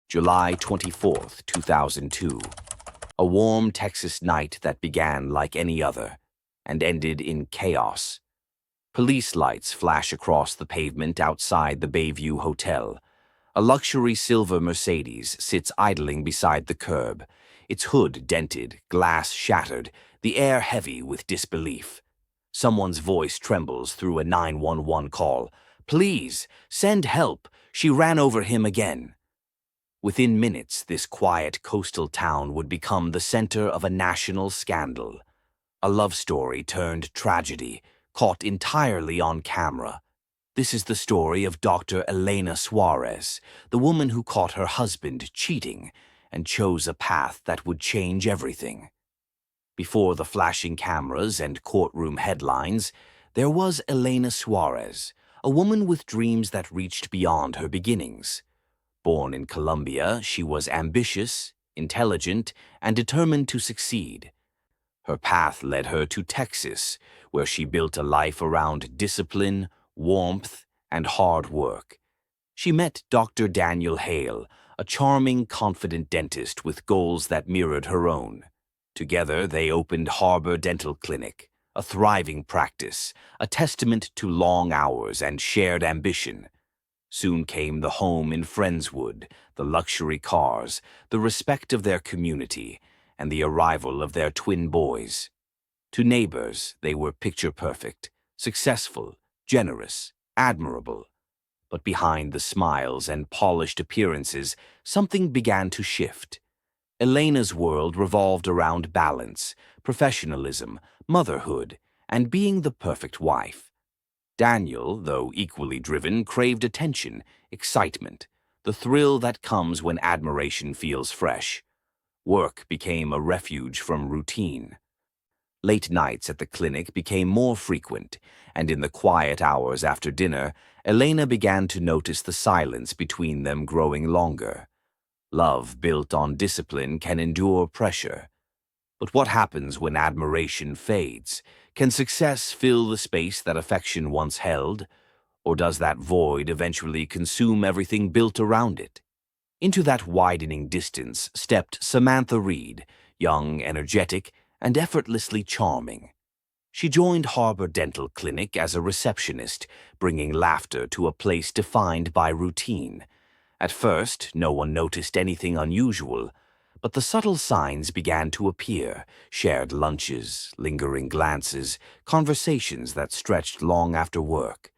July 24th, 2002. A warm Texas night that began like any other and ended in chaos. Police lights flash across the pavement outside the Bayview Hotel. A luxury silver Mercedes sits idling beside the curb, its hood dented, glass shattered, the air heavy with disbelief. Someone's voice trembles through a 911 call. "Please, send help. She ran over him again." Within minutes, this quiet coastal town would become the center of a national scandal. A love story turned tragedy, caught entirely on camera. This is the story of Dr. Elena Suarez, the woman who caught her husband cheating and chose a path that would change everything. Before the flashing cameras and courtroom headlines, there was Elena Suarez, a woman with dreams that reached beyond her beginnings. Born in Colombia, she was ambitious, intelligent, and determined to succeed. Her path led her to Texas, where she built a life around discipline, warmth, and hard work. She met Dr. Daniel Hale, a charming, confident dentist with goals that mirrored her own. Together, they opened Harbor Dental Clinic, a thriving practice, a testament to long hours and shared ambition. Soon came the home in Friendswood, the luxury cars, the respect of their community, and the arrival of their twin boys. To neighbors, they were picture-perfect, successful, generous, admirable. But behind the smiles and polished appearances, something began to shift. Elena's world revolved around balance, professionalism, motherhood, and being the perfect wife. Daniel, though equally driven, craved attention, excitement, the thrill that comes when admiration feels fresh. Work became a refuge from routine. Late nights at the clinic became more frequent, and in the quiet hours after dinner, Elena began to notice the silence between them growing longer. Love built on discipline can endure pressure. But what happens when admiration fades? Can success fill the space that affection once held? Or does that void eventually consume everything built around it? Into that widening distance stepped Samantha Reed, young, energetic, and effortlessly charming. She joined Harbor Dental Clinic as a receptionist, bringing laughter to a place defined by routine. At first, no one noticed anything unusual, but the subtle signs began to appear: shared lunches, lingering glances, conversations that stretched long after work.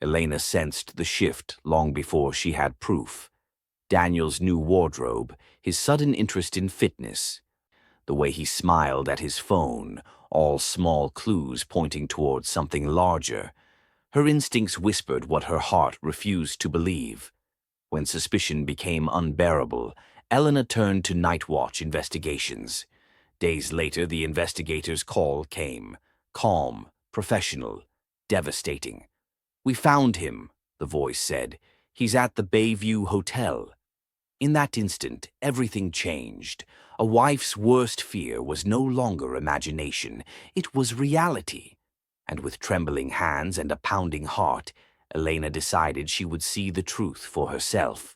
Elena sensed the shift long before she had proof. Daniel's new wardrobe, his sudden interest in fitness, the way he smiled at his phone, all small clues pointing towards something larger. Her instincts whispered what her heart refused to believe. When suspicion became unbearable, Elena turned to night watch investigations. Days later, the investigators' call came. Calm, professional, devastating. "We found him," the voice said. "He's at the Bayview Hotel." In that instant, everything changed. A wife's worst fear was no longer imagination, it was reality. And with trembling hands and a pounding heart, Elena decided she would see the truth for herself.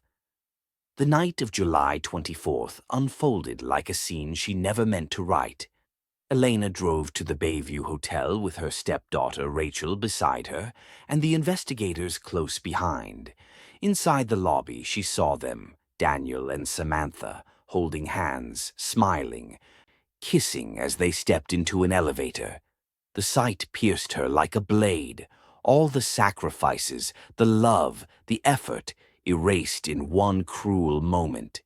The night of July 24th unfolded like a scene she never meant to write. Elena drove to the Bayview Hotel with her stepdaughter Rachel beside her, and the investigators close behind. Inside the lobby, she saw them, Daniel and Samantha, holding hands, smiling, kissing as they stepped into an elevator. The sight pierced her like a blade. All the sacrifices, the love, the effort, erased in one cruel moment.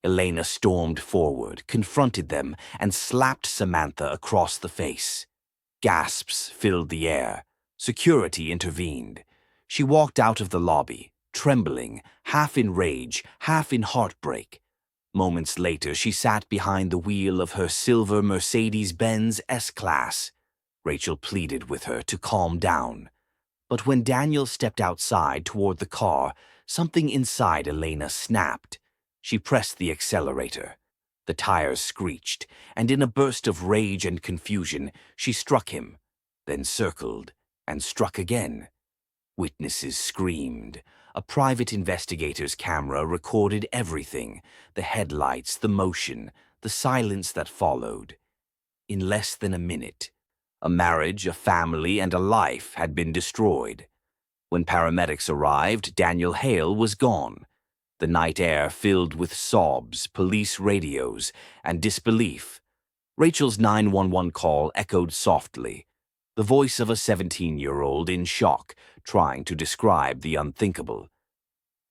Elena stormed forward, confronted them, and slapped Samantha across the face. Gasps filled the air. Security intervened. She walked out of the lobby, trembling, half in rage, half in heartbreak. Moments later, she sat behind the wheel of her silver Mercedes-Benz S-Class. Rachel pleaded with her to calm down. But when Daniel stepped outside toward the car, something inside Elena snapped. She pressed the accelerator. The tires screeched, and in a burst of rage and confusion, she struck him, then circled and struck again. Witnesses screamed. A private investigator's camera recorded everything: the headlights, the motion, the silence that followed. In less than a minute, a marriage, a family, and a life had been destroyed. When paramedics arrived, Daniel Hale was gone. The night air filled with sobs, police radios, and disbelief. Rachel's 911 call echoed softly, the voice of a 17-year-old in shock, trying to describe the unthinkable.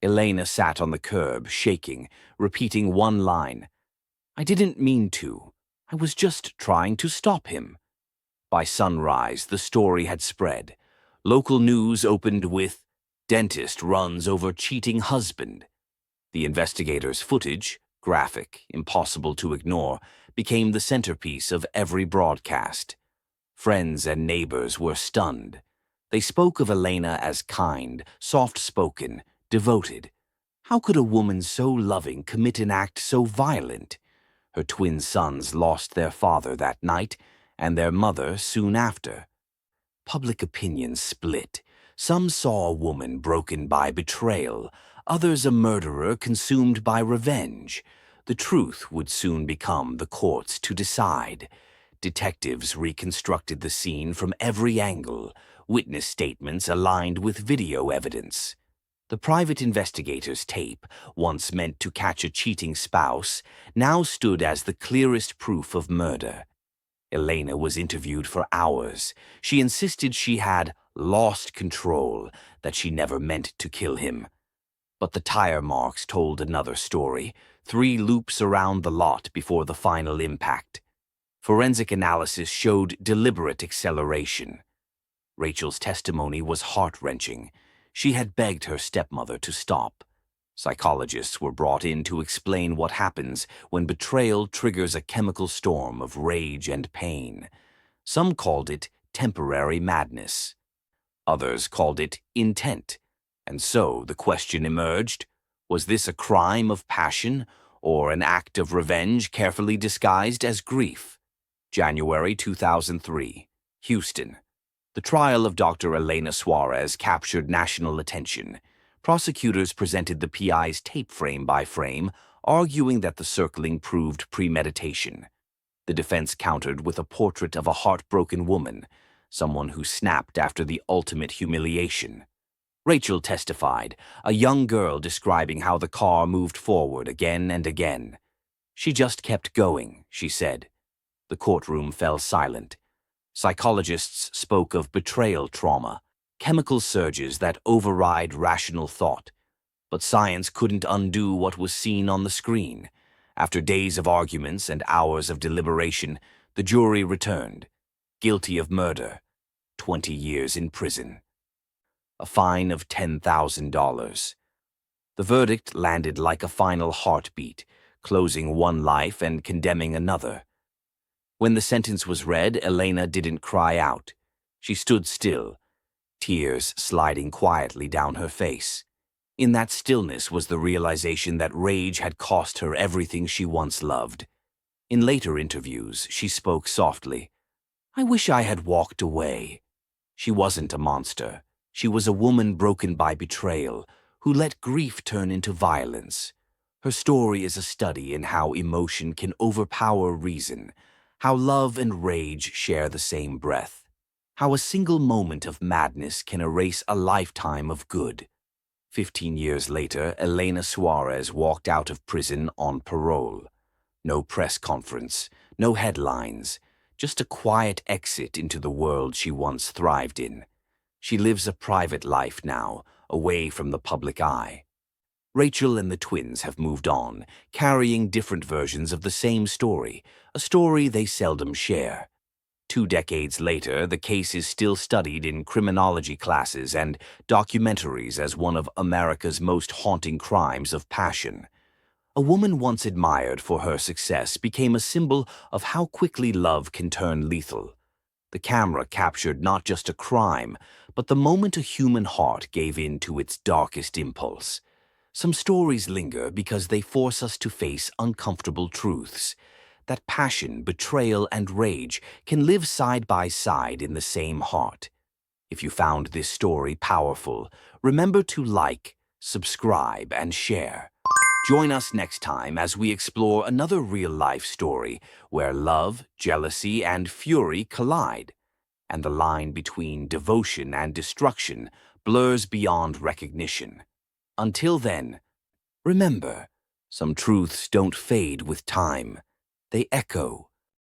Elena sat on the curb, shaking, repeating one line. "I didn't mean to. I was just trying to stop him." By sunrise, the story had spread. Local news opened with, "Dentist runs over cheating husband." The investigator's footage, graphic, impossible to ignore, became the centerpiece of every broadcast. Friends and neighbors were stunned. They spoke of Elena as kind, soft-spoken, devoted. How could a woman so loving commit an act so violent? Her twin sons lost their father that night, and their mother soon after. Public opinion split. Some saw a woman broken by betrayal, others a murderer consumed by revenge. The truth would soon become the courts to decide. Detectives reconstructed the scene from every angle, witness statements aligned with video evidence. The private investigator's tape, once meant to catch a cheating spouse, now stood as the clearest proof of murder. Elena was interviewed for hours. She insisted she had lost control, that she never meant to kill him. But the tire marks told another story: 3 loops around the lot before the final impact. Forensic analysis showed deliberate acceleration. Rachel's testimony was heart-wrenching. She had begged her stepmother to stop. Psychologists were brought in to explain what happens when betrayal triggers a chemical storm of rage and pain. Some called it temporary madness. Others called it intent. And so the question emerged: was this a crime of passion or an act of revenge carefully disguised as grief? January 2003, Houston. The trial of Dr. Elena Suarez captured national attention. Prosecutors presented the PI's tape frame by frame, arguing that the circling proved premeditation. The defense countered with a portrait of a heartbroken woman, someone who snapped after the ultimate humiliation. Rachel testified, a young girl describing how the car moved forward again and again. "She just kept going," she said. The courtroom fell silent. Psychologists spoke of betrayal trauma, chemical surges that override rational thought. But science couldn't undo what was seen on the screen. After days of arguments and hours of deliberation, the jury returned. Guilty of murder, 20 years in prison. A fine of $10,000. The verdict landed like a final heartbeat, closing one life and condemning another. When the sentence was read, Elena didn't cry out. She stood still, tears sliding quietly down her face. In that stillness was the realization that rage had cost her everything she once loved. In later interviews, she spoke softly. "I wish I had walked away." She wasn't a monster. She was a woman broken by betrayal, who let grief turn into violence. Her story is a study in how emotion can overpower reason, how love and rage share the same breath, how a single moment of madness can erase a lifetime of good. 15 years later, Elena Suarez walked out of prison on parole. No press conference, no headlines, just a quiet exit into the world she once thrived in. She lives a private life now, away from the public eye. Rachel and the twins have moved on, carrying different versions of the same story, a story they seldom share. 2 decades later, the case is still studied in criminology classes and documentaries as one of America's most haunting crimes of passion. A woman once admired for her success became a symbol of how quickly love can turn lethal. The camera captured not just a crime, but the moment a human heart gave in to its darkest impulse. Some stories linger because they force us to face uncomfortable truths. That passion, betrayal, and rage can live side by side in the same heart. If you found this story powerful, remember to like, subscribe, and share. Join us next time as we explore another real-life story where love, jealousy, and fury collide, and the line between devotion and destruction blurs beyond recognition. Until then, remember, some truths don't fade with time. They echo